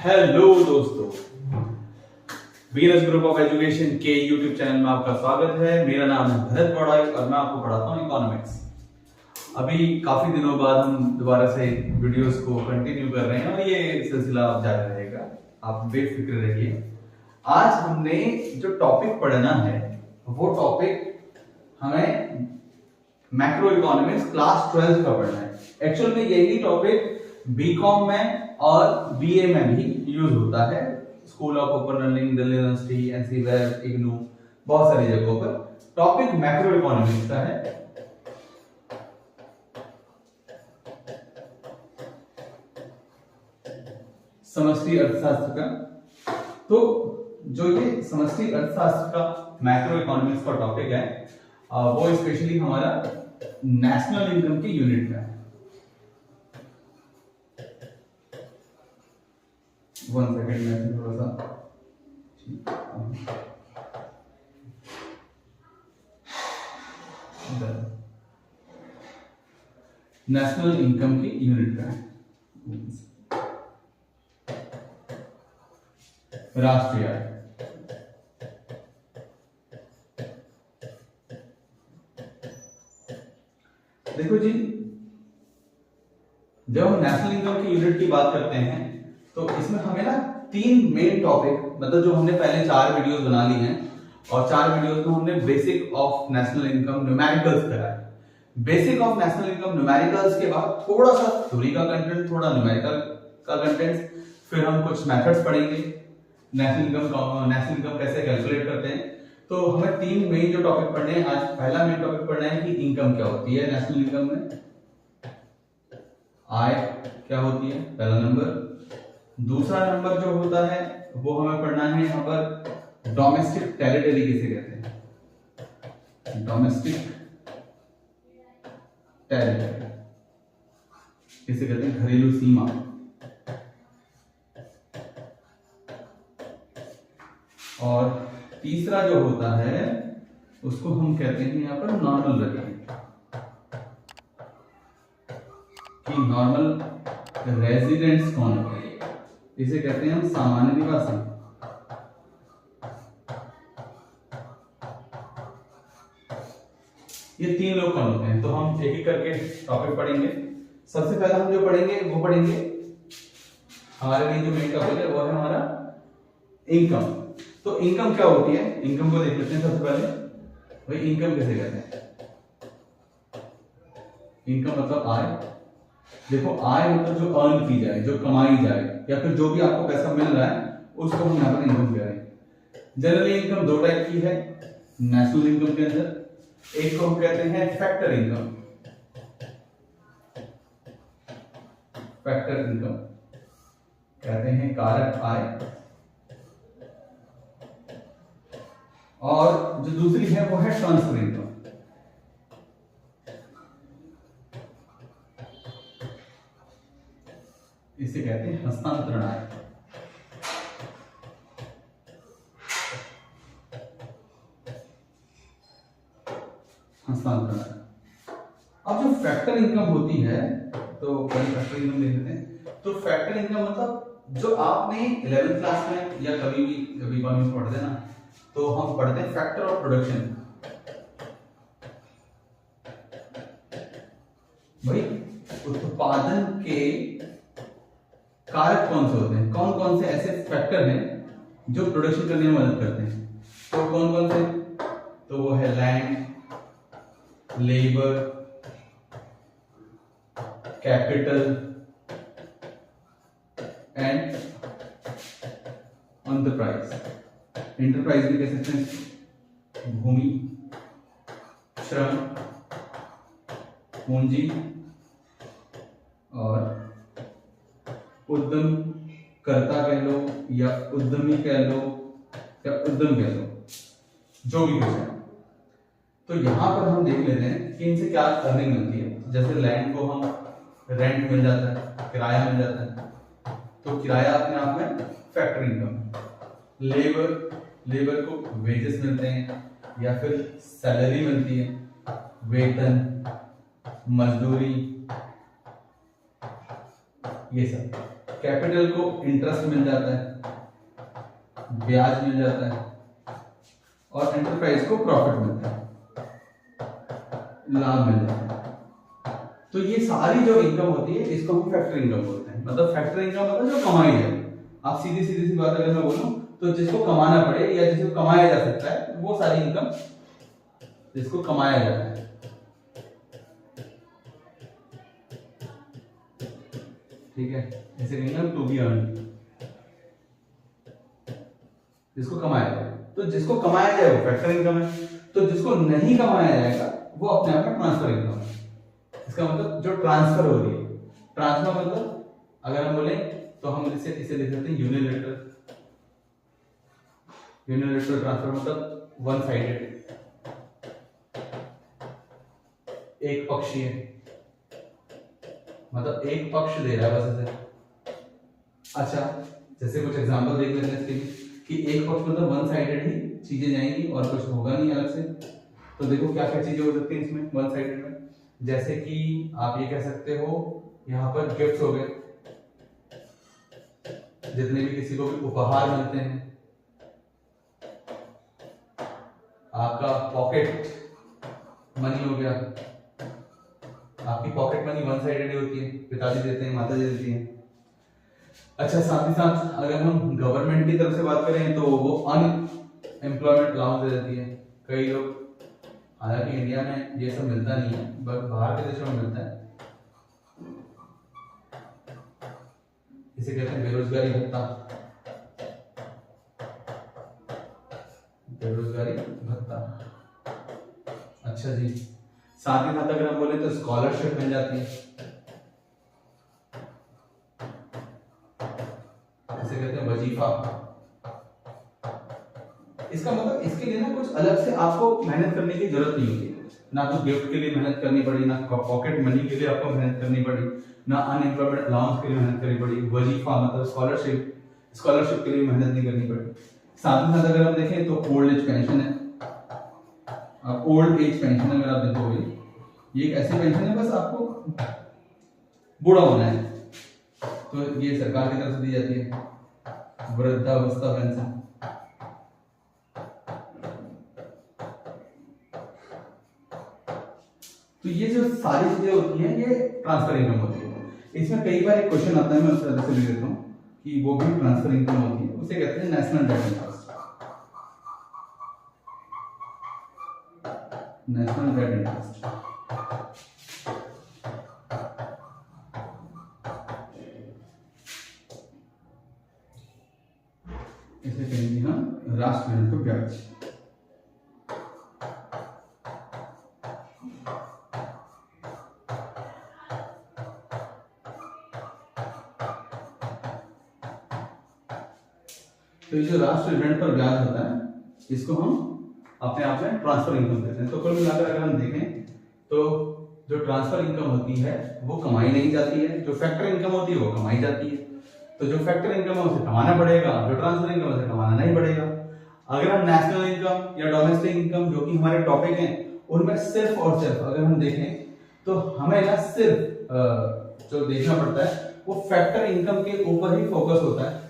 Hello दोस्तों, BNS group of education के YouTube channel में आपका स्वागत है। मेरा नाम है भरत पौड़ाई और मैं आपको पढ़ाता हूँ इकोनॉमिक्स। अभी काफी दिनों बाद हम दोबारा से वीडियोस को कंटिन्यू कर रहे हैं और ये सिलसिला अब जारी रहेगा, आप बेफिक्र रहिए। आज हमने जो टॉपिक पढ़ना है वो टॉपिक हमें मैक्रो इकोनॉमिक्स क्लास 12 का पढ़ना है। एक्चुअल में यही टॉपिक बीकॉम में और बीए में भी यूज होता है। School of open learning, Delhi university, NC web, IGNOU, बहुत सारी जगहों पर टॉपिक मैक्रो इकोनॉमिक्स का है। समष्टि अर्थशास्त्र का। तो जो ये समष्टि अर्थशास्त्र का मैक्रो इकोनॉमिक्स का टॉपिक है वो स्पेशली हमारा नेशनल इनकम की यूनिट का है। 1 सेकेंड में थोड़ा सा नेशनल इनकम की यूनिट का है, राष्ट्रीय आय। देखो जी, जब हम नेशनल इनकम की यूनिट की बात करते हैं तो इसमें हमें ना 3 मेन टॉपिक, मतलब जो हमने पहले 4 वीडियोस बना ली हैं और 4 वीडियोस में हमने basic of national income numericals करा है। Basic of national income numericals के बाद थोड़ा सा थ्योरी का कंटेंट, थोड़ा न्यूमेरिकल का कंटेंट, फिर हम कुछ मेथड्स पढ़ेंगे नेशनल इनकम कैसे कैलकुलेट करते हैं। तो हमें 3 मेन जो टॉपिक पढ़ने हैं आज। पहला मेन टॉपिक पढ़ना है कि इनकम क्या होती है नेशनल इनकम में, आय क्या होती है, पहला नंबर। दूसरा नंबर जो होता है वो हमें पढ़ना है यहाँ पर डोमेस्टिक टेरिटरी किसे कहते हैं, डोमेस्टिक टेरिटरी किसे कहते हैं, घरेलू सीमा। और तीसरा जो होता है उसको हम कहते हैं यहाँ पर नॉर्मल रखिए, कि नॉर्मल रेजिडेंट्स कौन होते हैं, इसे कहते हैं हम सामान्य निवासी। ये 3 लोग कौन होते हैं, तो हम एक एक करके टॉपिक पढ़ेंगे। सबसे पहला हम जो पढ़ेंगे वो पढ़ेंगे हमारे लिए जो मेन टॉपिक है वो है हमारा इनकम। तो इनकम क्या होती है, इनकम को देख लेते हैं सबसे पहले। भाई इनकम किसे कहते हैं, इनकम मतलब आय। देखो आय मतलब जो अर्न की जाए, जो कमाई जाए, या फिर जो भी आपको पैसा मिल रहा है उसको हम यहाँ पर इनकम कह रहे हैं। जनरली इनकम 2 टाइप की है नेशनल इनकम के अंदर। एक को हम कहते हैं फैक्टर इनकम, फैक्टर इनकम कहते हैं कारक आय। और जो दूसरी है वो है ट्रांसफर इनकम। इसे कहते हैं हस्तांतरण आय। हस्तांतरण आय। अब जो फैक्टर इनकम होती है, तो पहले फैक्टर इनकम देख लेते हैं। तो फैक्टर इनकम मतलब जो आपने 11th क्लास में या कभी भी कभी इकोनॉमिक्स पढ़ते हैं ना, तो हम पढ़ते हैं फैक्टर ऑफ प्रोडक्शन। भाई उत्पादन के कारक कौन से होते हैं, कौन कौन से ऐसे फैक्टर हैं जो प्रोडक्शन करने में मदद करते हैं। तो कौन कौन से, तो वो है land, labour, capital and enterprise. Enterprise भी कह सकते हैं भूमि, श्रम, पूंजी और उद्यम कर्ता कह लो या उद्यमी कह लो या उद्यम कह लो, जो भी कुछ है। तो यहां पर हम देख लेते हैं कि इनसे क्या अर्निंग मिलती है। जैसे लैंड को हम रेंट मिल जाता है, किराया मिल जाता है, तो किराया अपने आप में फैक्टर इनकम। लेबर को वेजेस मिलते हैं या फिर सैलरी मिलती है, वेतन, मजदूरी, ये सब कैपिटल को इंटरेस्ट मिल जाता है, ब्याज मिल जाता है, और एंटरप्राइज को प्रॉफिट मिलता है, लाभ मिल जाता है। तो ये सारी जो इनकम होती है इसको हम फैक्टर इनकम बोलते हैं। मतलब फैक्टर इनकम मतलब जो कमाई है। आप सीधी सीधी सी बात अगर मैं बोलूं तो जिसको कमाना पड़े या जिसको कमाया जा सकता है वो सारी इनकम जिसको कमाया जाता है। ठीक है, ऐसे कहेंगे टू बी अर्न, जिसको कमाया जाए। तो जिसको कमाया जाए वो फैक्टर इनकम है, तो जिसको नहीं कमाया जाएगा वो अपने आप में ट्रांसफर इनकम है। इसका मतलब जो ट्रांसफर हो रही है, ट्रांसफर मतलब अगर हम बोले तो हम इसे लिख सकते हैं यूनिलैटरल। यूनिलैटरल ट्रांसफर मतलब वन साइडेड, एक पक्षीय, मतलब एक पक्ष दे रहा है बस ऐसे। अच्छा, जैसे कुछ एग्जांपल देख लेते हैं इसके लिए कि एक पक्ष मतलब वन साइडेड ही चीजें जाएंगी और कुछ होगा नहीं अलग से। तो देखो क्या क्या चीजें हो सकती हैं इसमें वन साइडेड में। जैसे कि आप ये कह सकते हो यहाँ पर गिफ्ट्स हो गए, जितने भी किसी को भी उपहार मिलते हैं। आपका पॉकेट मनी हो गया, आपकी पॉकेट मनी वन साइडेड ही होती है, पिताजी देते हैं, माता जी देती हैं। अच्छा, साथ ही साथ अगर हम गवर्नमेंट की तरफ से बात करें तो वो अनएम्प्लॉयमेंट अलाउंस दे देती है। कई लोग, हालांकि इंडिया में ये सब मिलता नहीं है बट बाहर के देशों में मिलता है, इसे कहते हैं बेरोजगारी भत्ता। बेरोजगारी भत्ता। अच्छा जी, साथ ही साथ अगर हम बोले तो स्कॉलरशिप मिल जाती है, इसे कहते हैं वजीफा। इसका मतलब इसके लिए ना कुछ अलग से आपको मेहनत करने की जरूरत नहीं होती, ना तो गिफ्ट के लिए मेहनत करनी पड़ी, ना पॉकेट मनी के लिए आपको मेहनत करनी पड़ी, ना अनएम्प्लॉयमेंट अलाउंस के लिए मेहनत करनी पड़ी। वजीफा मतलब स्कॉलरशिप, स्कॉलरशिप के लिए मेहनत नहीं करनी पड़ी। साथ ही साथ अगर हम देखें तो ओल्ड एज पेंशन है। अब ओल्ड एज पेंशन अगर आप देखोगे, ये एक ऐसी पेंशन है बस आपको बूढ़ा होना है, तो ये सरकार की तरफ से दी जाती है, वृद्धावस्था पेंशन। तो ये जो सारी चीजें होती हैं ये ट्रांसफर इनकम होती है। इसमें कई बार एक क्वेश्चन आता है, मैं उस तरह से लिख देता हूं कि वो भी ट्रांसफर इनकम होती है, उसे कहते हैं national debt interest. National debt interest. इसे कहेंगे हम राष्ट्रीय ऋण पर ब्याज। तो ये जो राष्ट्रीय ऋण पर ब्याज होता है इसको हम अपने आप में ट्रांसफर इनकम कहते हैं। तो कुल मिलाकर अगर हम देखें तो जो ट्रांसफर इनकम होती है वो कमाई नहीं जाती है, जो फैक्टर इनकम होती है वो कमाई जाती है। तो जो फैक्टर इनकम है उसे कमाना पड़ेगा, जो ट्रांसफर इनकम है उसे कमाना नहीं पड़ेगा। अगर हम नेशनल इनकम या डोमेस्टिक इनकम जो कि हमारे टॉपिक हैं उनमें सिर्फ और सिर्फ अगर हम देखें तो हमें ना सिर्फ जो देखना पड़ता है वो फैक्टर इनकम के ऊपर ही फोकस होता है।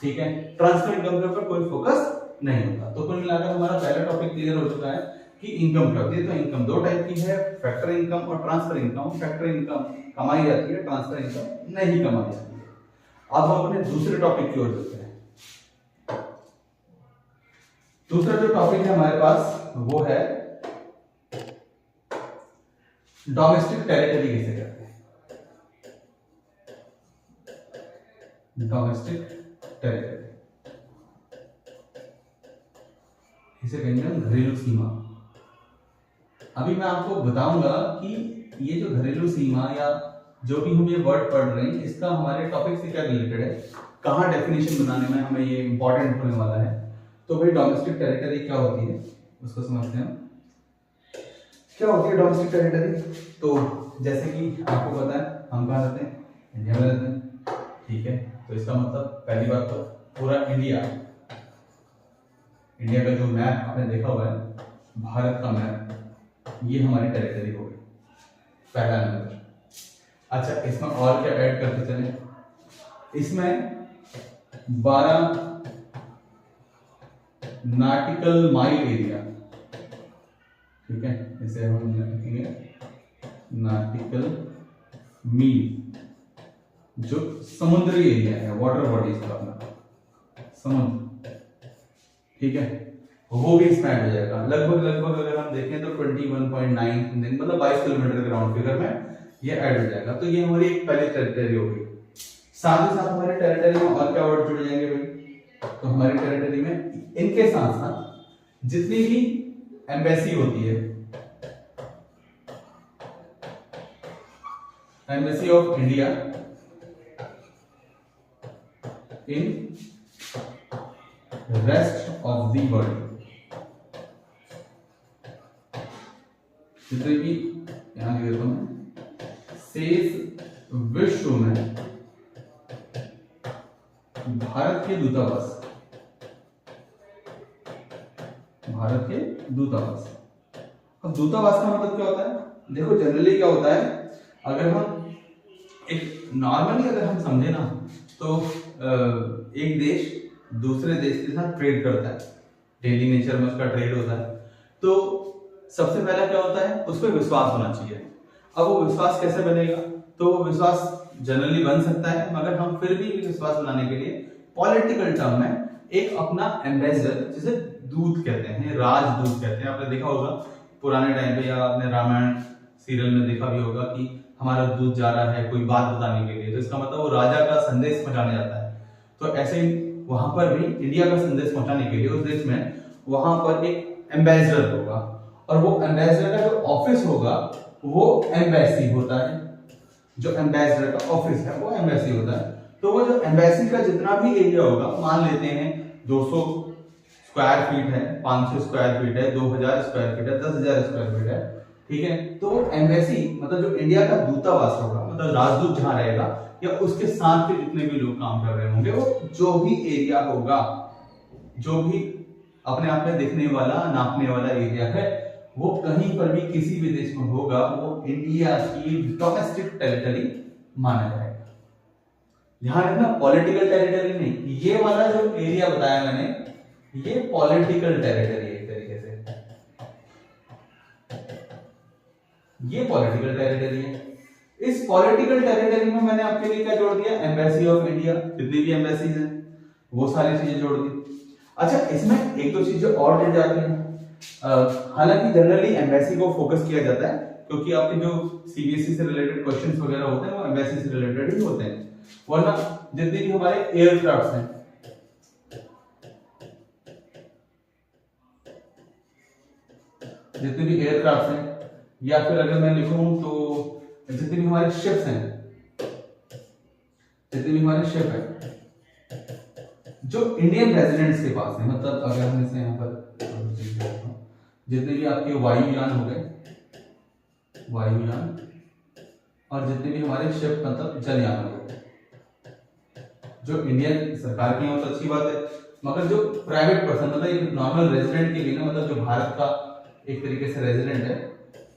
ठीक है, ट्रांसफर इनकम के ऊपर कोई फोकस नहीं होता। तो कुल मिलाकर हमारा पहला टॉपिक क्लियर हो चुका है कि इनकम क्या होती है। तो इनकम दो टाइप की है, फैक्टर इनकम और ट्रांसफर इनकम। फैक्टर इनकम कमाई जाती है, ट्रांसफर इनकम नहीं कमाई जाती है। अब हम अपने दूसरे टॉपिक की ओर चलते हैं। दूसरा जो टॉपिक है हमारे पास वो है डोमेस्टिक टेरिटरी किसे कहते हैं। डोमेस्टिक टेरिटरी, इसे कहेंगे हम घरेलू सीमा। अभी मैं आपको बताऊंगा कि ये जो घरेलू सीमा या जो भी हम ये वर्ड पढ़ रहे हैं इसका हमारे टॉपिक से क्या रिलेटेड है, कहाँ डेफिनेशन बनाने में हमें ये इंपॉर्टेंट होने वाला है। तो भाई डोमेस्टिक टेरिटरी क्या होती है उसको समझते हैं। क्या होती है डोमेस्टिक टेरिटरी? तो जैसे कि आपको पता है हम कहाँ रहते हैं, इंडिया में रहते हैं। ठीक है, तो इसका मतलब पहली बात तो पूरा इंडिया का जो मैप आपने देखा हुआ है, भारत का मैप, ये हमारी टेरिटरी हो गई, पहला नंबर। अच्छा, इसमें और क्या ऐड करते चले, इसमें 12 नॉटिकल माइल एरिया, ठीक है, इसे हम लिखेंगे नॉटिकल मील, जो समुद्री एरिया है, वाटर बॉडीज का अपना समुद्र, ठीक है, वो भी इसमें ऐड हो जाएगा। लगभग अगर हम देखें तो 21.9 मतलब 22 किलोमीटर के राउंड फिगर में ये ऐड हो जाएगा। तो ये हमारी एक पहली टेरिटरी होगी। साथ ही साथ हमारे टेरिटरी में और क्या वर्ड जुड़ जाएंगे भाई? तो हमारी टेरिटरी में इनके साथ साथ जितनी भी एम्बेसी होती है, embassy of India in rest of the world, जितने भी यहां लिख देता हूं, शेष विश्व में भारत के दूतावास, भारत के दूतावास। अब दूतावास का मतलब क्या होता है? देखो जनरली क्या होता है, अगर हम एक नॉर्मली अगर हम समझे ना तो एक देश दूसरे देश के साथ ट्रेड करता है, डेली नेचर में उसका ट्रेड होता है, तो सबसे पहला क्या होता है, उस पर विश्वास होना चाहिए। अब वो विश्वास कैसे बनेगा? तो वो विश्वास जनरली बन सकता है, मगर हम फिर भी विश्वास बनाने के लिए पॉलिटिकल टर्म में एक अपना एम्बेसडर, जिसे दूत कहते हैं, राजदूत कहते हैं, आपने देखा होगा पुराने टाइम पे या आपने रामायण सीरियल में देखा भी होगा कि हमारा दूत जा रहा है कोई बात बताने के लिए, तो इसका मतलब वो राजा का संदेश पहुंचाने जाता है। तो ऐसे ही वहां पर भी इंडिया का संदेश पहुंचाने के लिए उस देश में वहां पर एक एम्बेसडर होगा, और वो एम्बेसडर का जो ऑफिस होगा वो एम्बेसी होता है। जो एम्बेसडर का ऑफिस है वो एम्बेसी होता है। तो वो जो एम्बेसी का जितना भी एरिया होगा, मान लेते हैं 200 स्क्वायर फीट है, 500 स्क्वायर फीट है, 2000 स्क्वायर फीट है, 10,000 स्क्वायर फीट है, ठीक है, तो एम्बेसी मतलब जो इंडिया का दूतावास होगा, मतलब राजदूत जहां रहेगा या उसके साथ के जितने भी लोग काम कर रहे होंगे, वो जो भी एरिया होगा, जो भी अपने आप में दिखने वाला नापने वाला एरिया है, वो कहीं पर भी किसी भी देश में होगा, वो इंडिया की डोमेस्टिक टेरिटरी माना जाएगा। ध्यान रखना, पॉलिटिकल टेरिटरी नहीं, ये वाला जो एरिया बताया मैंने ये पॉलिटिकल टेरिटरी है एक तरीके से, ये पॉलिटिकल टेरिटरी है। इस पॉलिटिकल टेरिटरी में मैंने आपके लिए क्या जोड़ दिया? एम्बेसी ऑफ इंडिया, जितनी भी एम्बेसीज हैं वो सारी चीजें जोड़ दी। अच्छा, इसमें एक दो चीजें और जुड़ जाती हैं। हालांकि जनरली एम्बेसी को फोकस किया जाता है क्योंकि आपके जो सीबीएसई से रिलेटेड क्वेश्चंस वगैरह होते हैं वो एम्बेसी से रिलेटेड ही होते हैं, वरना जितने भी हमारे एयरक्राफ्ट्स हैं, जितने भी एयरक्राफ्ट हैं, या फिर अगर मैं लिखूं तो जितने भी हमारे शिप्स हैं, जितने भी हमारे शिप हैं जो इंडियन रेजिडेंट्स के पास है, मतलब अगर हम इसे यहाँ पर जितने भी आपके वायुयान हो गए, वायुयान, और जितने भी हमारे शिप मतलब जलयान हो गए, जो इंडियन सरकार के हैं तो अच्छी बात है, मगर जो प्राइवेट पर्सन मतलब एक नॉर्मल रेजिडेंट के लिए ना, मतलब जो भारत का एक तरीके से रेजिडेंट है,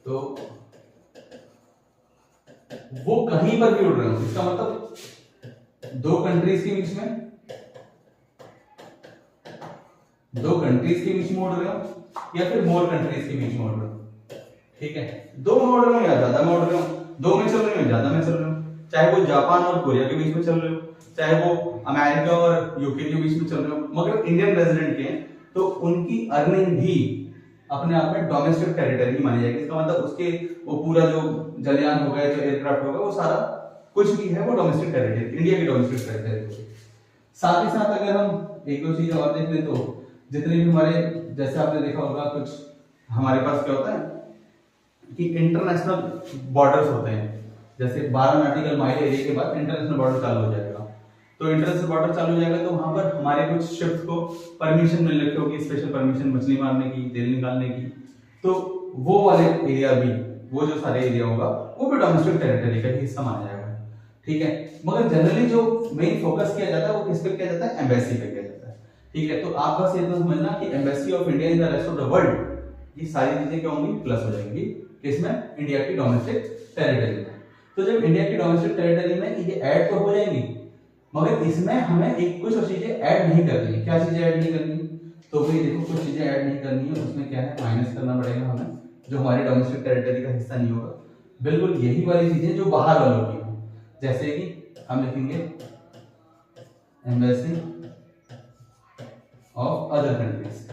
तो वो कहीं पर भी उड़ रहे हो, इसका मतलब दो कंट्रीज के बीच में, दो कंट्रीज के बीच में उड़ रहे हो या फिर मोर कंट्रीज के बीच में उड़ रहे हो, ठीक है, दो में उड़ रहे हो या ज्यादा में उड़ रहे हो, दो में चल रहे हो या ज्यादा में चल रहे हो, चाहे वो जापान और कोरिया के बीच में चल रहे हो, चाहे वो अमेरिका और यूके के बीच में चल रहे हो, मगर इंडियन रेजिडेंट के हैं तो उनकी अर्निंग भी अपने आप में डोमेस्टिक टेरिटरी मानी जाएगी। इसका मतलब उसके वो पूरा जो जलयान होगा, जो एयरक्राफ्ट होगा, वो सारा कुछ भी है वो डोमेस्टिक टेरिटरी, इंडिया की डोमेस्टिक टेरिटरी। साथ ही साथ अगर हम एक दो चीजें और देख लें तो जितने भी हमारे, जैसे आपने देखा होगा कुछ हमारे पास क्या होता है कि इंटरनेशनल बॉर्डर्स होते हैं, जैसे 12 नॉटिकल माइल एरिया के बाद इंटरनेशनल बॉर्डर चालू हो जाएगा। तो इंटरनेशनल बॉर्डर चालू हो जाएगा तो वहां पर हमारे कुछ शिप्स को परमिशन मिल रखी होगी, स्पेशल परमिशन मछली मारने की, तेल निकालने की, तो वो वाले एरिया भी, वो जो सारे एरिया होगा वो भी डोमेस्टिक टेरिटरी का ही हिस्सा माना जाएगा, ठीक है। मगर जनरली जो मेन फोकस किया जाता है वो किस पे किया जाता है? एम्बेसी पे किया जाता है, ठीक है। तो आप बस इतना समझना कि embassy of India in the rest of the world, ये सारी चीजें क्या होंगी? प्लस हो जाएंगी इसमें, इंडिया की डोमेस्टिक टेरिटरी में। तो जब इंडिया की डोमेस्टिक टेरिटरी में ये ऐड तो हो जाएंगी, मगर इसमें हमें एक कुछ चीजें ऐड नहीं करनी है। क्या चीजें ऐड नहीं करनी? तो भाई देखो, कुछ चीजें ऐड नहीं करनी है, उसमें क्या है, माइनस करना पड़ेगा हमें, जो हमारी डोमेस्टिक टेरिटरी का हिस्सा नहीं होगा। बिल्कुल यही वाली चीजें जो बाहर वालों की हो, जैसे कि हम लिखेंगे embassy of other countries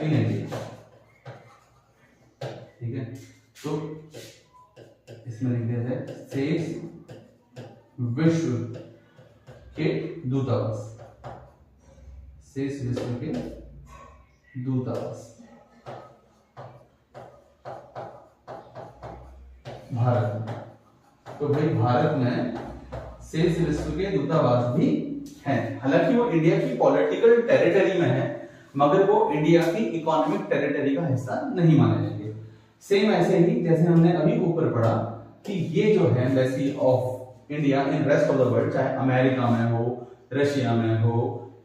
in India. ठीक है, तो इसमें लिख दिया जाए शेष विश्व के दूतावास, शेष विश्व के दूतावास भारत में। तो भाई भारत में शेष विश्व के दूतावास भी हैं। हालांकि वो इंडिया की पॉलिटिकल टेरिटरी में है, मगर वो इंडिया की इकोनॉमिक टेरिटरी का हिस्सा नहीं माने जाएंगे। सेम ऐसे ही जैसे हमने अभी ऊपर पढ़ा कि ये जो है embassy of India in rest of the world, चाहे अमेरिका में हो, रशिया में हो,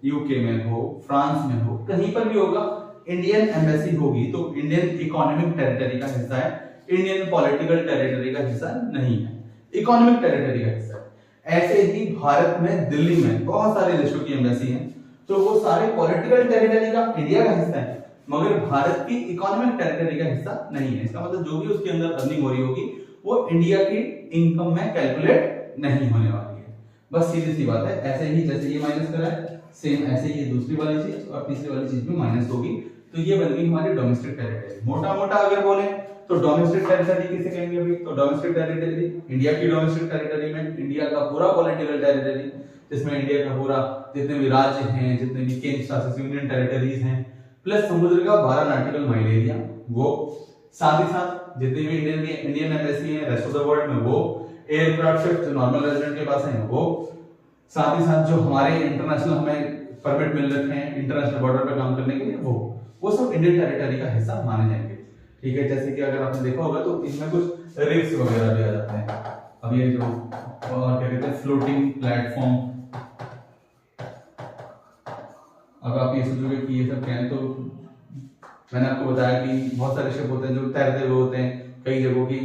यूके में हो, फ्रांस में हो, कहीं पर भी होगा, इंडियन एम्बेसी होगी तो इंडियन इकोनॉमिक टेरिटरी का हिस्सा है, इंडियन पॉलिटिकल टेरिटरी का हिस्सा नहीं है, इकोनॉमिक टेरिटरी का हिस्सा है। ऐसे ही भारत में दिल्ली में बहुत सारे देशों की एम्बेसी हैं, तो वो सारे पॉलिटिकल टेरिटरी का इंडिया का हिस्सा है, मगर भारत की इकोनॉमिक टेरिटरी का हिस्सा नहीं है। इसका मतलब जो भी उसके अंदर अर्निंग हो रही होगी वो इंडिया की इनकम में कैलकुलेट नहीं होने वाली है। बस सीधी सी बात है। ऐसे ही जैसे ये माइनस करा है, सेम ऐसे ही दूसरी वाली चीज और तीसरी वाली चीज भी माइनस होगी, तो ये बन गई हमारी डोमेस्टिक टेरिटरी। मोटा मोटा अगर बोले तो डोमेस्टिक टेरिटरी किसे कहेंगे भाई? तो डोमेस्टिक टेरिटरी इंडिया की डोमेस्टिक टेरिटरी में इंडिया का पूरा पॉलिटिकल टेरिटरी, जिसमें इंडिया का पूरा जितने भी राज्य हैं, जितने भी केंद्र शासित यूनियन टेरिटरीज हैं, प्लस समुद्र का 12 नॉटिकल माइल एरिया, वो साथ ही साथ जितने भी इंडियन एम्बेसी है रेस्ट ऑफ द वर्ल्ड में, वो एयरक्राफ्ट शिप जो नॉर्मल रेजिडेंट के पास है वो, साथ ही साथ जो हमारे इंटरनेशनल हमें परमिट मिल रखे हैं इंटरनेशनल बॉर्डर पे काम करने के लिए, वो सब इंडियन टेरिटरी का हिस्सा माने जाएंगे। ठीक है, जैसे कि अगर आपने देखा होगा तो इसमें कुछ रिग्स वगैरह भी आ जाते हैं। अब ये जो और क्या कहते हैं फ्लोटिंग प्लेटफॉर्म, अब आप ये सोचोगे कि ये सब क्या है, तो मैंने आपको बताया कि बहुत सारे शिप होते हैं जो तैरते हुए होते हैं, कई जगहों की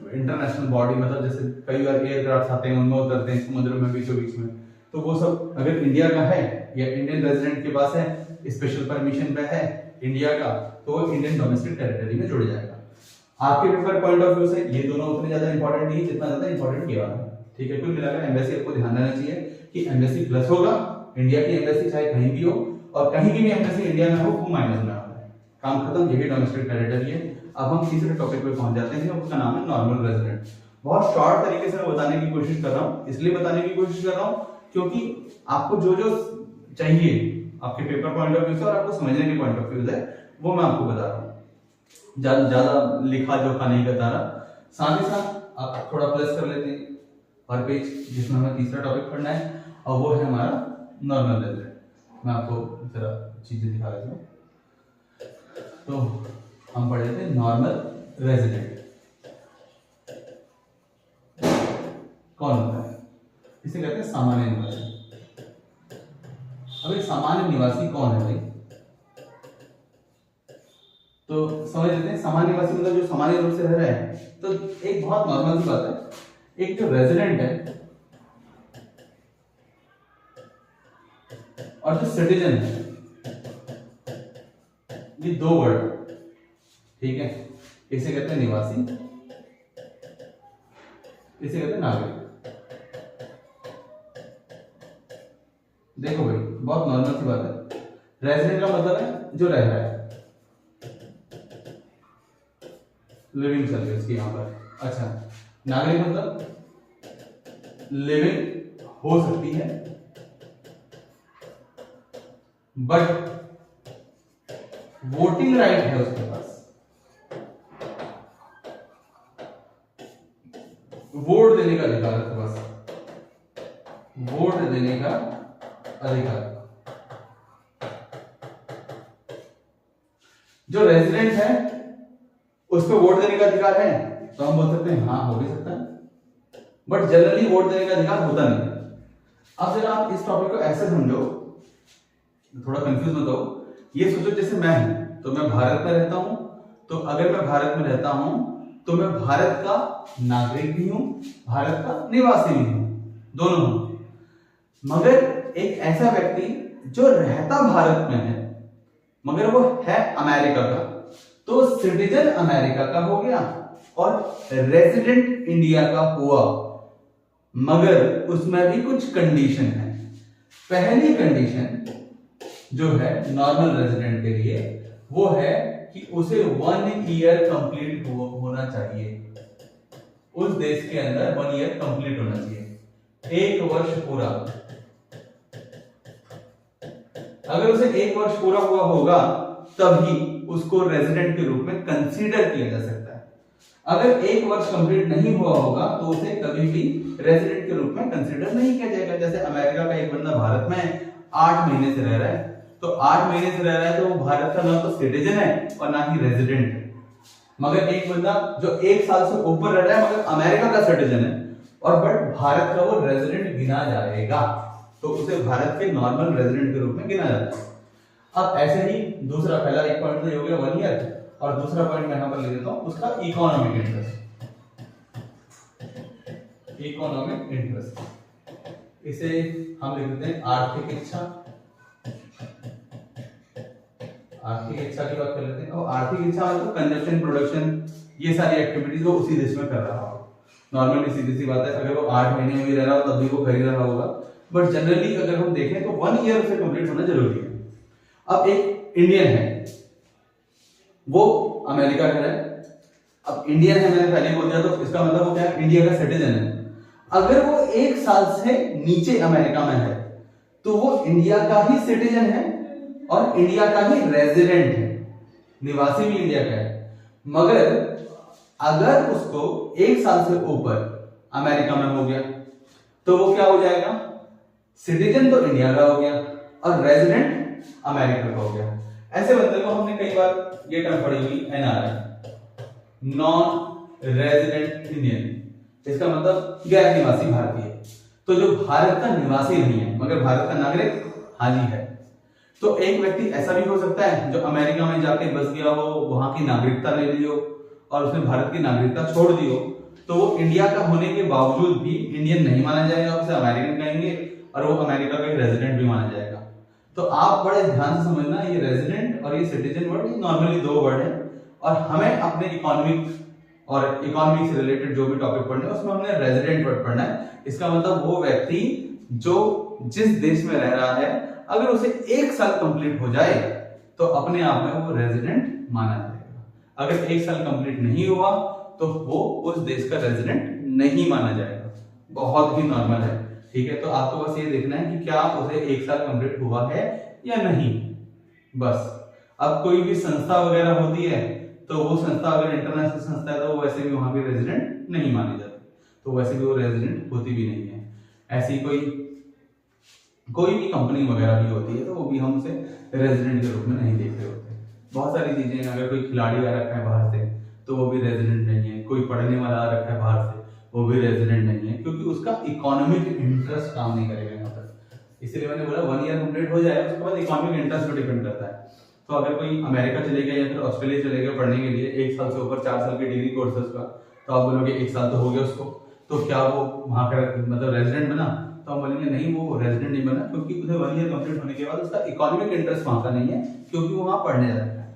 इंटरनेशनल बॉडी, मतलब जैसे कई बार एयरक्राफ्ट आते हैं उनमें उतरते हैं समुद्र में बीचों बीच में, तो वो सब अगर इंडिया का है या इंडियन रेजिडेंट के पास है, स्पेशल परमिशन पे है इंडिया का, तो वो इंडियन डोमेस्टिक टेरिटरी में जुड़ जाएगा। आपके पेपर पॉइंट ऑफ व्यू से ये दोनों उतने ज्यादा इंपॉर्टेंट नहीं है जितना ज्यादा इंपॉर्टेंट ये वाला है। ठीक है, कुल मिलाकर एम्बेसी आपको ध्यान देना चाहिए कि एम्बेसी प्लस होगा, इंडिया की एम्बेसी चाहे कहीं भी हो, और कहीं की भी एम्बेसी इंडिया में हो वो माइनस में होगा। काम खत्म, यही डोमेस्टिक टेरिटरी है। अब हम तीसरे टॉपिक पे पहुंच जाते हैं, उसका नाम है नॉर्मल रेजिडेंट। बहुत शॉर्ट तरीके से मैं बताने की कोशिश कर रहा हूँ, इसलिए बताने की कोशिश कर रहा हूँ क्योंकि आपको जो जो चाहिए आपके पेपर पॉइंट ऑफ व्यू से और आपको समझने के पॉइंट ऑफ व्यू से वो मैं आपको बता रहा हूँ, ज्यादा लिखा जोखा नहीं करता रहा। साथ ही साथ आप थोड़ा प्लस कर लेते हैं हर पेज जिसमें हमें तीसरा टॉपिक पढ़ना है, और वो है हमारा नॉर्मल रेजिडेंट। मैं आपको जरा चीजें दिखा देता हूँ। तो हम पढ़ लेते हैं नॉर्मल रेजिडेंट कौन होता है। इसे कहते हैं सामान्य निवासी। अब एक सामान्य निवासी कौन है भाई? तो समझ लेते हैं सामान्य निवासी मतलब जो सामान्य रूप से रह रहा है। तो एक बहुत नॉर्मल सी बात है, एक जो रेजिडेंट है और जो सिटीजन है, ये दो वर्ड, ठीक है, इसे कहते हैं निवासी, इसे कहते हैं नागरिक। देखो भाई बहुत नॉर्मल सी बात है, रेजिडेंट का मतलब है जो रह रहा है, लिविंग सर्विस की यहां पर। अच्छा, नागरिक मतलब लिविंग हो सकती है बट वोटिंग राइट है उसके पास, वोट देने का अधिकार है उसके पास, वोट देने का अधिकार। जो रेजिडेंट है उसको वोट देने का अधिकार है, तो हम बोल सकते हैं हाँ हो भी सकता है, बट जनरली वोट देने का अधिकार होता नहीं है। अब जरा आप इस टॉपिक को ऐसे समझो, थोड़ा कंफ्यूज मत हो। ये सोचो जैसे मैं हूं, तो मैं भारत में रहता हूं, तो अगर मैं भारत में रहता हूं तो मैं भारत का नागरिक भी हूं, भारत का निवासी भी हूं, दोनों हूं। मगर एक ऐसा व्यक्ति जो रहता भारत में है मगर वो है अमेरिका का, तो सिटीजन अमेरिका का हो गया और रेजिडेंट इंडिया का हुआ, मगर उसमें भी कुछ कंडीशन है। पहली कंडीशन जो है नॉर्मल रेजिडेंट के लिए वो है कि उसे 1 ईयर कंप्लीट होना चाहिए, उस देश के अंदर 1 ईयर कंप्लीट होना चाहिए, 1 वर्ष पूरा। अगर उसे 1 वर्ष पूरा हुआ होगा तभी उसको रेजिडेंट के रूप में कंसीडर किया जा सकता है। अगर 1 वर्ष कंप्लीट नहीं हुआ होगा तो उसे कभी भी रेजिडेंट के रूप में कंसीडर नहीं किया जाएगा। जैसे अमेरिका का एक बंदा भारत में 8 महीने से रह रहा है, तो 8 महीने से रह रहा है तो वो भारत का ना तो सिटीजन है और ना ही रेजिडेंट है। मगर एक बंदा जो 1 साल से ऊपर रह रहा है मगर अमेरिका का सिटीजन है और बट भारत का वो रेजिडेंट गिना जाएगा, तो उसे भारत के नॉर्मल रेजिडेंट के रूप में गिना जाता है। अब ऐसे ही दूसरा, पहला एक पॉइंट तो हो गया 1 ईयर, और दूसरा पॉइंट मैं यहां पर ले देता हूं उसका इकोनॉमिक इंटरेस्ट। इकोनॉमिक इंटरेस्ट इसे हम लिख देते हैं आर्थिक इच्छा। आर्थिक इच्छा की बात कर लेते हैं। और आर्थिक इच्छा मतलब कंजप्शन, प्रोडक्शन, ये सारी एक्टिविटीज वो उसी देश में कर रहा हो। नॉर्मली सीधी सी बात है, अगर वो 8 महीने में भी रह रहा हो तब भी वो कर ही रहा होगा, बट जनरली अगर हम देखें तो 1 ईयर से कंप्लीट होना जरूरी है। अब एक इंडियन है, वो अमेरिका में है। अब इंडियन है, मैंने पहले बोल दिया, तो इसका मतलब वो क्या है, इंडिया का सिटीजन है। अगर वो 1 साल से नीचे अमेरिका में है तो वो इंडिया का ही सिटीजन है और इंडिया का ही रेजिडेंट है, निवासी भी इंडिया का है। मगर अगर उसको 1 साल से ऊपर अमेरिका में हो गया तो वो क्या हो जाएगा, सिटीजन तो इंडिया का हो गया और रेजिडेंट अमेरिका का हो गया। ऐसे बंदे को हमने कई बार ये टर्म पढ़ी हुई एनआरआई, नॉन रेजिडेंट इंडियन, इसका मतलब गैर निवासी भारतीय। तो जो भारत का निवासी नहीं है मगर भारत का नागरिक हाँ जी है। तो एक व्यक्ति ऐसा भी हो सकता है जो अमेरिका में जाके बस गया हो, वहां की नागरिकता ले ली हो और उसने भारत की नागरिकता छोड़ दी हो, तो वो इंडिया का होने के बावजूद भी इंडियन नहीं माना जाएगा, उसे अमेरिकन कहेंगे और वो अमेरिका का रेजिडेंट भी माना जाएगा। तो आप बड़े ध्यान से समझना, ये रेजिडेंट और ये सिटीजन वर्ड, ये नॉर्मली 2 वर्ड है और हमें अपने इकोनॉमिक और इकोनॉमी से रिलेटेड जो भी टॉपिक पढ़ना है उसमें हमने रेजिडेंट वर्ड पढ़ना है। इसका मतलब वो व्यक्ति जो जिस देश में रह रहा है अगर उसे 1 साल कंप्लीट हो जाए तो अपने आप में वो रेजिडेंट माना जाएगा। अगर 1 साल कंप्लीट नहीं हुआ तो वो उस देश का रेजिडेंट नहीं माना जाएगा। बहुत ही नॉर्मल है, ठीक है। तो आपको बस ये देखना है कि क्या उसे 1 साल कंप्लीट हुआ है या नहीं, बस। अब कोई भी संस्था वगैरह होती है तो वो संस्था अगर इंटरनेशनल संस्था है तो वो वैसे भी वहां की रेजिडेंट नहीं मानी जाती, तो वैसे भी वो रेजिडेंट होती भी नहीं है। ऐसी कोई भी कंपनी वगैरह भी होती है तो वो भी हम उसे रेजिडेंट के रूप में नहीं देख रहे होते। बहुत सारी चीजें, अगर कोई खिलाड़ी आ रखा है बाहर से तो वो भी रेजिडेंट नहीं है, कोई पढ़ने वाला आ रखा है बाहर से वो भी रेजिडेंट नहीं है, क्योंकि उसका इकोनॉमिक इंटरेस्ट काम नहीं करेगा यहाँ पर। इसलिए मैंने बोला 1 ईयर कंप्लीट हो जाए उसके बाद इकोनॉमिक इंटरेस्ट पे डिपेंड करता है। तो अगर कोई अमेरिका चले गया या फिर ऑस्ट्रेलिया चले गया पढ़ने के लिए 1 साल से ऊपर 4 साल के डिग्री कोर्सेज का, तो आप बोलोगे 1 साल तो हो गया उसको, तो क्या वो वहां का मतलब रेजिडेंट बना? तो हम बोलेंगे नहीं, वो रेजिडेंट नहीं बना, क्योंकि उसे 1 ईयर कंप्लीट होने के बाद उसका इकोनॉमिक इंटरेस्ट वहां का नहीं है, क्योंकि वो वहां पढ़ने जा रहा है।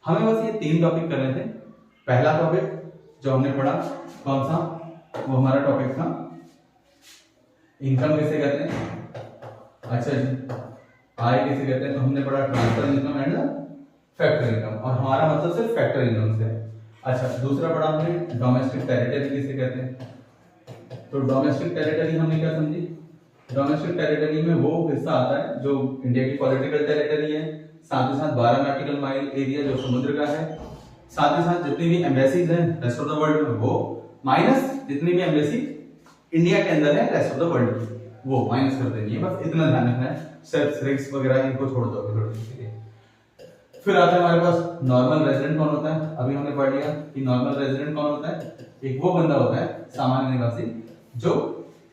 हमें बस ये 3 टॉपिक करने थे। पहला टॉपिक जो हमने पढ़ा कौन सा, वो हमारा टॉपिक था इनकम किसे कहते हैं। अच्छा जी, आय किसे कहते हैं? तो हमने पढ़ा transfer income and factor income, और हमारा मतलब सिर्फ फैक्टर इनकम से। अच्छा, दूसरा पढ़ा हमने डोमेस्टिक टेरिटरी किसे कहते हैं। तो डोमेस्टिक टेरिटरी हमने क्या समझी, डोमेस्टिक टेरिटरी में वो हिस्सा आता है जो इंडिया की पॉलिटिकल टेरिटरी है, साथ ही साथ 12 नॉटिकल माइल एरिया जो समुद्र का है, साथ ही साथ जितनी भी एम्बेसीज हैं रेस्ट ऑफ द वर्ल्ड में वो, माइनस जितनी भी एम्बेसी इंडिया के अंदर है रेस्ट ऑफ द वर्ल्ड की, वो माइनस कर देनी है। बस इतना ध्यान रखना है, सेल्फ रिस्क वगैरह इनको छोड़ दो थोड़ी। फिर आता है हमारे पास नॉर्मल रेजिडेंट कौन होता है। अभी हमने पढ़ लिया कि नॉर्मल रेजिडेंट कौन होता है। एक वो बंदा होता है सामान्य निवासी जो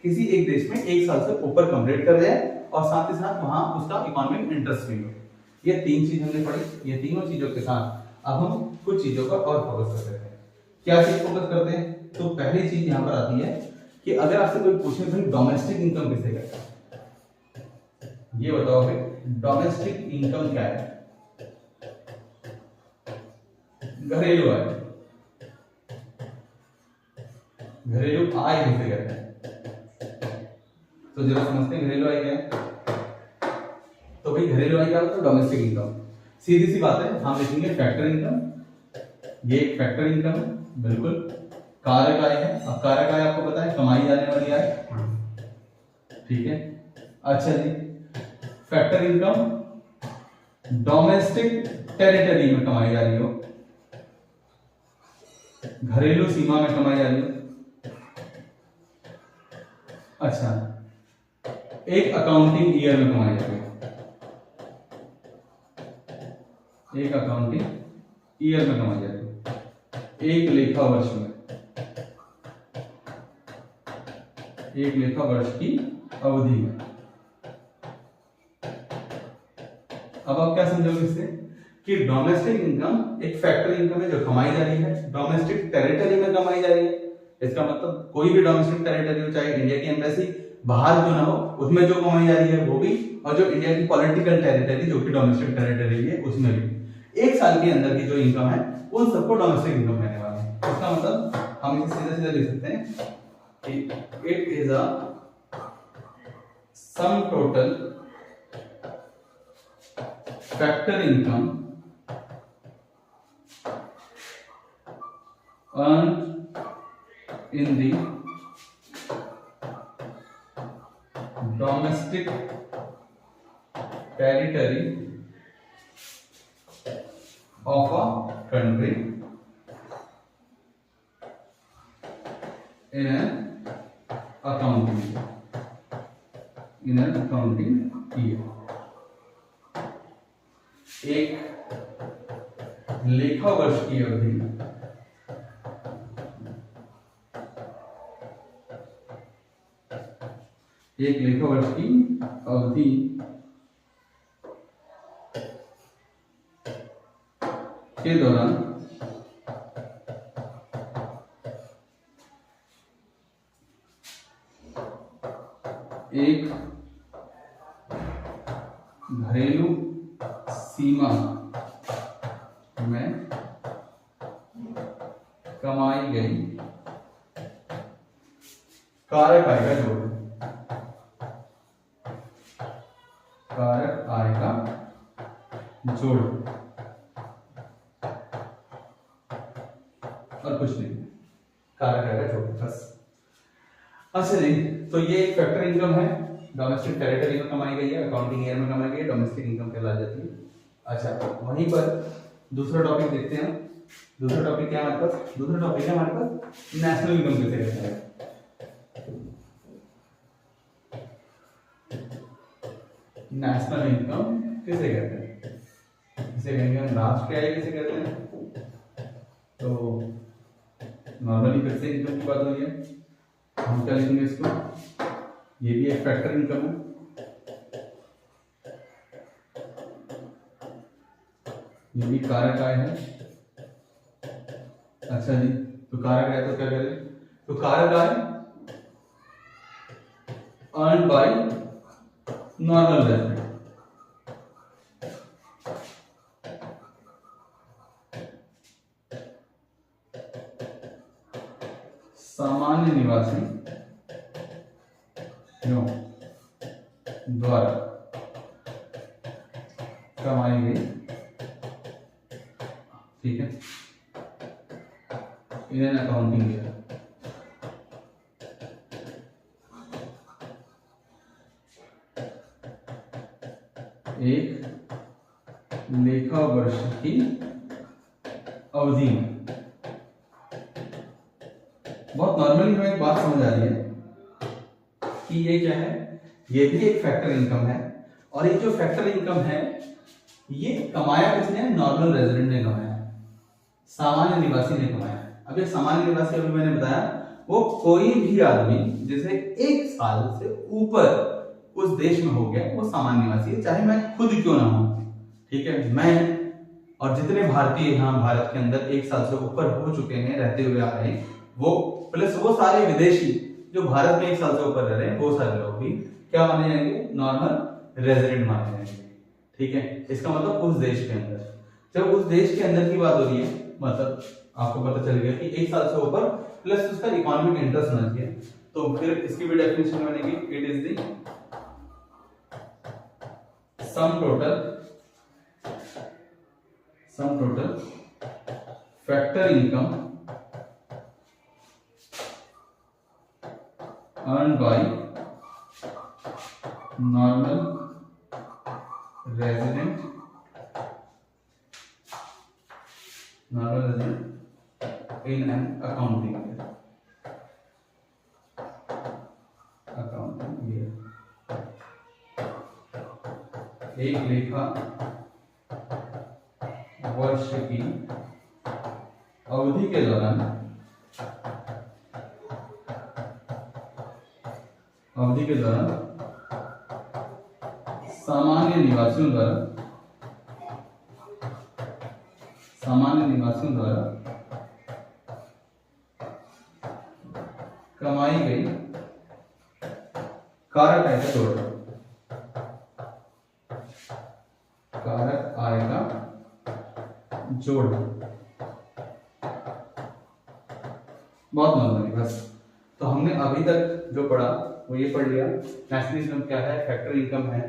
किसी एक देश में 1 साल से ऊपर कंप्लीट कर रहे हैं और साथ ही साथ वहां उसका इकोनॉमिक इंटरेस्ट भी हो। ये 3 चीज हमने पढ़ी। ये तीनों चीजों के साथ अब हम कुछ चीजों पर और फोकस कर रहे हैं। क्या चीज फोकस करते हैं? तो पहली चीज यहां पर आती है कि अगर आपसे कोई पूछे भाई डोमेस्टिक इनकम किसे कहते हैं, ये बताओ भाई डोमेस्टिक इनकम क्या है? घरेलू आय। घरेलू आय किसे कहते हैं? तो जरा समझते हैं घरेलू आय क्या है। तो भाई घरेलू आय क्या होता है? Domestic income. सीधी सी बात है, हम लिखेंगे फैक्टर इनकम। ये एक फैक्टर इनकम है, बिल्कुल। कारक आय है। अब कारक आय आपको पता है कमाई जाने वाली आय, ठीक है। अच्छा जी, फैक्टर इनकम डोमेस्टिक टेरिटरी में कमाई जा रही हो, घरेलू सीमा में कमाई जा रही हो। अच्छा, एक अकाउंटिंग ईयर में कमाई जा रही है, एक अकाउंटिंग ईयर में कमाई जा रही है, एक लेखा वर्ष में, एक लेखा वर्ष की अवधि में। अब आप क्या समझोगे इससे कि डोमेस्टिक इनकम एक फैक्टर इनकम है जो कमाई जा रही है, डोमेस्टिक टेरिटरी में कमाई जा रही है। इसका मतलब कोई भी डोमेस्टिक टेरिटरी हो, चाहे इंडिया की एम्बेसी बाहर क्यों ना हो, उसमें जो कमाई जा रही है वो भी, और जो इंडिया की पॉलिटिकल टेरिटरी जो कि डोमेस्टिक टेरिटरी है उसमें भी, एक साल के अंदर की जो इनकम है उन सबको डोमेस्टिक इनकम कहने वाले हैं। इसका मतलब हम इसे सीधा सीधा लिख सकते हैं कि it is a sum total factor income earned in the domestic territory of a country in an accounting year। एक लेखा वर्ष की अवधि के दौरान एक घरेलू सीमा में कमाई गई कारक आय का जोड़, कारक आय का जोड़, और कुछ नहीं, कारक आय का जोड़ बस। अच्छा जी, तो ये एक फैक्टर इनकम है, डोमेस्टिक टेरिटरी में कमाई गई है, अकाउंटिंग ईयर में कमाई गई है, डोमेस्टिक इनकम कहला जाती है। अच्छा, वहीं पर दूसरा टॉपिक देखते हैं। दूसरा टॉपिक क्या है हमारे पास? दूसरा टॉपिक है हमारे पास नेशनल इनकम किसे कहते हैं। नेशनल इनकम किसे कहते हैं? इसे कहेंगे हम राष्ट्रीय आय किसे कहते हैं। तो नॉर्मली फिर से इनकम की बात हो रही है, हम क्या लिखेंगे इसको? ये भी एक फैक्टर इनकम है, ये भी कारक आय है। अच्छा जी, तो कारक आय तो क्या करें? तो कारक आय अर्न बाय नॉर्मल रेजिडेंट, सामान्य निवासी द्वारा कमाई गई, ठीक है, इन एन अकाउंटिंग ईयर। एक लेखा वर्ष की अवधि में। बहुत नॉर्मली हमें एक बात समझ आ रही है कि ये क्या है, ये भी एक फैक्टर इनकम है, और ये जो फैक्टर इनकम है ये कमाया किसने? नॉर्मल रेजिडेंट ने कमाया, सामान्य निवासी ने कमाया। अब ये सामान्य निवासी अभी मैंने बताया वो कोई भी आदमी जैसे 1 साल से ऊपर उस देश में हो गया वो सामान्य निवासी है, चाहे मैं खुद क्यों ना हूं, ठीक है। मैं और जितने भारतीय यहाँ भारत के अंदर 1 साल से ऊपर हो चुके हैं, रहते हुए आ रहे हैं, वो प्लस वो सारे विदेशी जो भारत में 1 साल से ऊपर रह रहे हैं, वो सारे लोग भी क्या माने जाएंगे, नॉर्मल रेजिडेंट माने जाएंगे। ठीक है, इसका मतलब उस देश के अंदर, जब उस देश के अंदर की बात हो रही है, मतलब आपको पता चल गया कि 1 साल से ऊपर प्लस उसका इकोनॉमिक इंटरेस्ट होना चाहिए, तो फिर इसकी भी डेफिनेशन बनेगी, it is the sum total factor income earned by normal resident in an accounting year। एक लेखा वर्ष की अवधि के दौरान सामान्य निवासियों द्वारा कमाई गई कारक आय का जोड़, कारक आय का जोड़। बहुत नॉर्मली बस। तो हमने अभी तक जो पढ़ा वो ये पढ़ लिया, नेशनल इनकम क्या है, फैक्टर इनकम है,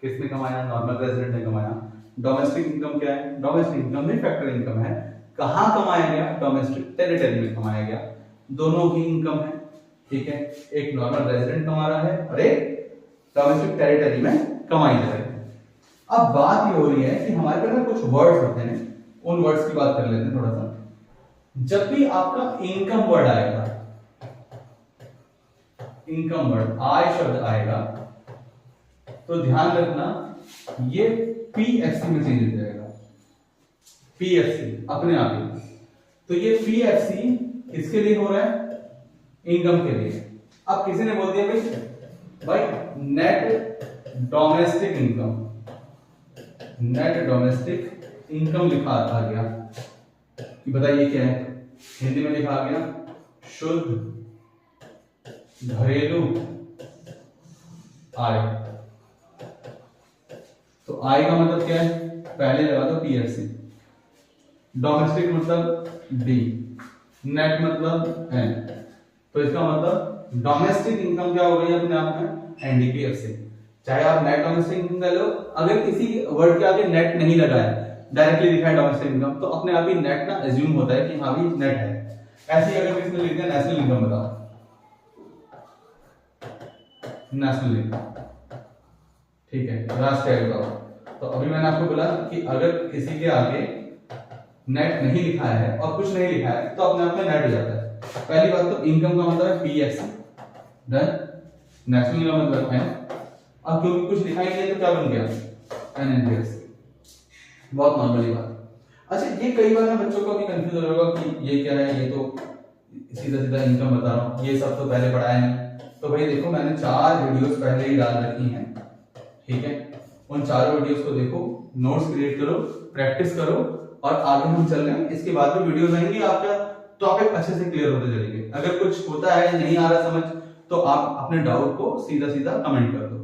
किसने कमाया, नॉर्मल रेजिडेंट ने कमाया। डोमेस्टिक इनकम क्या है, डोमेस्टिक इनकम भी फैक्टर इनकम है, कहाँ कमाया गया, डोमेस्टिक टेरिटरी में कमाया गया, दोनों की इनकम है। ठीक है, एक नॉर्मल रेजिडेंट कमा रहा है और एक डोमेस्टिक टेरिटरी में कमाई जा रही है। अब बात ये हो रही है कि हमारे पास ना कुछ वर्ड्स होते हैं, उन वर्ड्स की बात कर लेते हैं थोड़ा सा। जब भी आपका इनकम वर्ड आएगा, इनकम वर्ड आय शब्द आएगा, तो ध्यान रखना ये पीएफसी में चेंज हो जाएगा, पीएफसी अपने आप ही। तो ये पीएफसी किसके लिए हो रहा है, इनकम के लिए। अब किसी ने बोल दिया भाई net domestic income, net domestic income लिखा आ गया कि बताइए क्या है, हिंदी में लिखा आ गया शुद्ध घरेलू आय। तो आय का मतलब क्या है, पहले लगा दो पीएफसी, डोमेस्टिक मतलब डी, नेट मतलब एन, तो इसका मतलब डोमेस्टिक इनकम क्या हो गई अपने आप में, एनडीपीएफसी। चाहे आप नेट डोमेस्टिक इनकम कर लो, अगर किसी वर्ड के आगे नेट नहीं लगा है, डायरेक्टली लिखा है डोमेस्टिक इनकम, तो अपने आप ही नेट ना एज्यूम होता है कि हाँ भी नेट है। ऐसे ही अगर किसी ने लिख दिया नेशनल इनकम, बताओ नेशनल इनकम, ठीक है, राष्ट्रीय आय बताओ। तो अभी मैंने आपको बोला कि अगर किसी के आगे नेट नहीं लिखा है और कुछ नहीं लिखा है तो अपने आप में नेट हो जाता है। पहली बात तो इनकम का मतलब है पीएफसी, डन, नेशनल का मतलब है, अब क्योंकि कुछ लिखा ही नहीं है तो क्या बन गया, एनएनपीएस। बहुत नॉर्मली बात। अच्छा, ये कई बार ना बच्चों को भी कंफ्यूज हो होगा कि ये क्या है, ये तो सीधा सीधा इनकम बता रहा हूँ, ये सब तो पहले पढ़ाया नहीं। तो भाई देखो, मैंने 4 वीडियोस पहले ही डाल रखी हैं, ठीक है, उन 4 वीडियोस को देखो, नोट्स क्रिएट करो, प्रैक्टिस करो, और आगे हम चल रहे हैं। इसके बाद भी वीडियोस आएंगी, आपका टॉपिक अच्छे से क्लियर होते चलेंगे। अगर कुछ होता है, नहीं आ रहा समझ, तो आप अपने डाउट को सीधा सीधा कमेंट कर दो,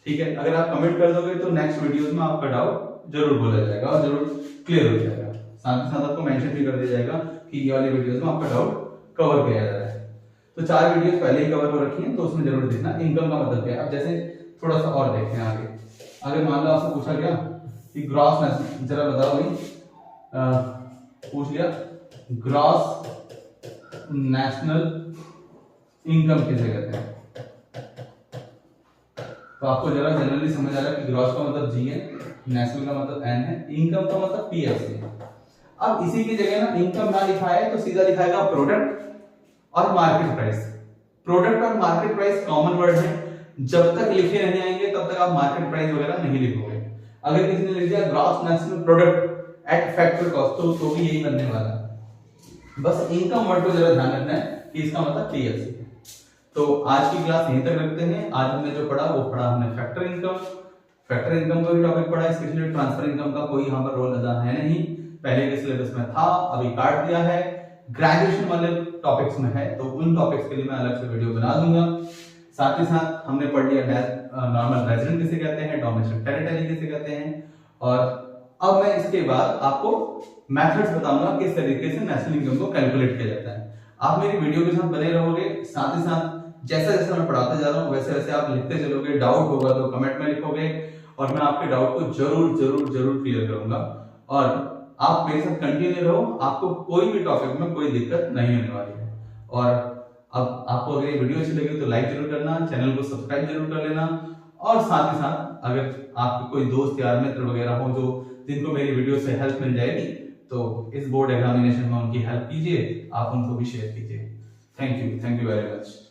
ठीक है। अगर आप कमेंट कर दोगे तो नेक्स्ट वीडियोस में आपका डाउट जरूर बोला जाएगा और जरूर क्लियर हो जाएगा। साथ ही साथ आपको मेंशन भी कर दिया जाएगा कि ये वाली वीडियोस में आपका डाउट कवर किया जा रहा है। तो 4 वीडियोस पहले ही कवर हो रखी हैं, तो उसमें जरूर देखना इनकम का मतलब क्या है। अब जैसे थोड़ा सा और देखते हैं आगे। अगर मान लो आपसे पूछा गया कि ग्रॉस नेशनल, जरा बताओ भाई, पूछ लिया ग्रॉस नेशनल इनकम किसे कहते हैं, तो आपको जरा जनरली समझ आ रहा है कि ग्रॉस का मतलब जी है, नेशनल का मतलब एन है, इनकम का मतलब पीएफसी है। अब इसी की जगह ना इनकम ना लिखा है तो सीधा लिखाएगा प्रोडक्ट और मार्केट प्राइस। प्रोडक्ट और मार्केट प्राइस कॉमन वर्ड है, जब तक लिखे नहीं आएंगे तब तक आप मार्केट प्राइस वगैरह नहीं लिखोगे। अगर किसी ने लिख दिया gross national product at factor cost, तो भी यही बनने वाला है। बस इनकम वर्ड को जरा ध्यान रखना है कि इसका मतलब पीएफसी है। तो आज की क्लास यहीं तक रखते हैं। आज हमने जो पढ़ा वो पढ़ा हमने फैक्टर इनकम। फैक्टर इनकम का भी टॉपिक पढ़ा, स्पेशली ट्रांसफर इनकम का कोई यहाँ पर रोल अदा है नहीं। पहले के सिलेबस में था, अभी काट दिया है, ग्रेजुएशन वाले टॉपिक्स में है, तो उन टॉपिक्स के लिए मैं अलग से वीडियो बना दूंगा। साथ ही साथ हमने पढ़ लिया नॉर्मल रेजिडेंट किसे कहते हैं, डोमेस्टिक टेरिटरी किसे कहते हैं, और अब मैं इसके बाद आपको मेथड्स बताऊंगा किस तरीके से नेशनल इनकम को कैलकुलेट किया जाता है। आप मेरी वीडियो के साथ बने रहोगे, साथ ही साथ जैसा जैसा मैं पढ़ाते जा रहा हूँ वैसे वैसे आप लिखते चलोगे। डाउट होगा तो कमेंट में लिखोगे और मैं आपके डाउट को जरूर जरूर जरूर क्लियर करूंगा। और आप मेरे साथ कंटिन्यू रहो, आपको कोई भी टॉपिक में कोई दिक्कत नहीं होने वाली है। और अब आपको अगर ये वीडियो अच्छी लगी तो लाइक जरूर करना, चैनल को सब्सक्राइब जरूर कर लेना, और साथ ही साथ अगर आपके कोई दोस्त यार मित्र वगैरह हो जो जिनको मेरी वीडियो से हेल्प मिल जाएगी तो इस बोर्ड एग्जामिनेशन में उनकी हेल्प कीजिए, आप उनको भी शेयर कीजिए। Thank you very much.